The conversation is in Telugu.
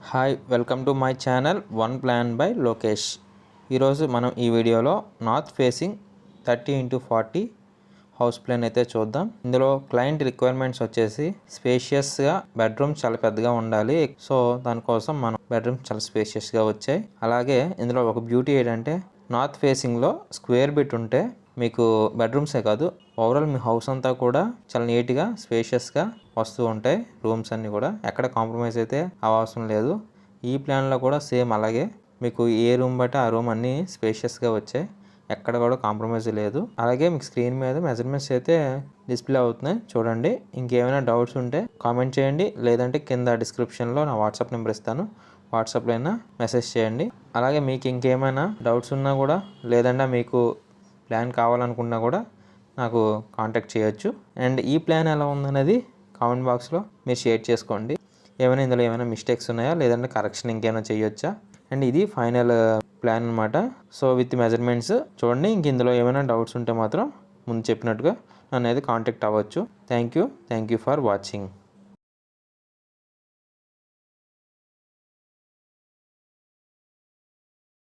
Hi welcome to my channel one plan by Lokesh. ఈరోజు మనం ఈ వీడియోలో north facing 30x40 house plan అయితే చూద్దాం. ఇందులో క్లయింట్ రిక్వైర్మెంట్స్ వచ్చేసి స్పేషియస్గా బెడ్రూమ్ చాలా పెద్దగా ఉండాలి. సో దానికోసం మనం బెడ్రూమ్ చాలా స్పేషియస్గా వచ్చాయి. అలాగే ఇందులో ఒక బ్యూటీ ఏంటంటే నార్త్ ఫేసింగ్లో స్క్వేర్ బిట్ ఉంటే మీకు బెడ్రూమ్సే కాదు ఓవరాల్ మీ హౌస్ అంతా కూడా చాలా నీట్గా స్పేషియస్గా వస్తూ ఉంటాయి. రూమ్స్ అన్నీ కూడా ఎక్కడ కాంప్రమైజ్ అయితే అవసరం లేదు. ఈ ప్లాన్లో కూడా సేమ్ అలాగే మీకు ఏ రూమ్ బట్టి ఆ రూమ్ అన్నీ స్పేషియస్గా వచ్చాయి. ఎక్కడ కూడా కాంప్రమైజ్ లేదు. అలాగే మీకు స్క్రీన్ మీద మెజర్మెంట్స్ అయితే డిస్ప్లే అవుతున్నాయి చూడండి. ఇంకేమైనా డౌట్స్ ఉంటే కామెంట్ చేయండి, లేదంటే కింద డిస్క్రిప్షన్లో నా వాట్సాప్ నెంబర్ ఇస్తాను, వాట్సాప్లో అయినా మెసేజ్ చేయండి. అలాగే మీకు ఇంకేమైనా డౌట్స్ ఉన్నా కూడా లేదంటే మీకు ప్లాన్ కావాలనుకున్నా కూడా నాకు కాంటాక్ట్ చేయొచ్చు. అండ్ ఈ ప్లాన్ ఎలా ఉందనేది కామెంట్ బాక్స్లో మీరు షేర్ చేసుకోండి. ఇందులో ఏమైనా మిస్టేక్స్ ఉన్నాయా, లేదంటే కరెక్షన్ ఇంకేమైనా చేయొచ్చా. అండ్ ఇది ఫైనల్ ప్లాన్ అనమాట. సో విత్ మెజర్మెంట్స్ చూడండి. ఇందులో ఏమైనా డౌట్స్ ఉంటే మాత్రం ముందు చెప్పినట్టుగా నన్ను అయితే కాంటాక్ట్ అవ్వచ్చు. Thank you for watching.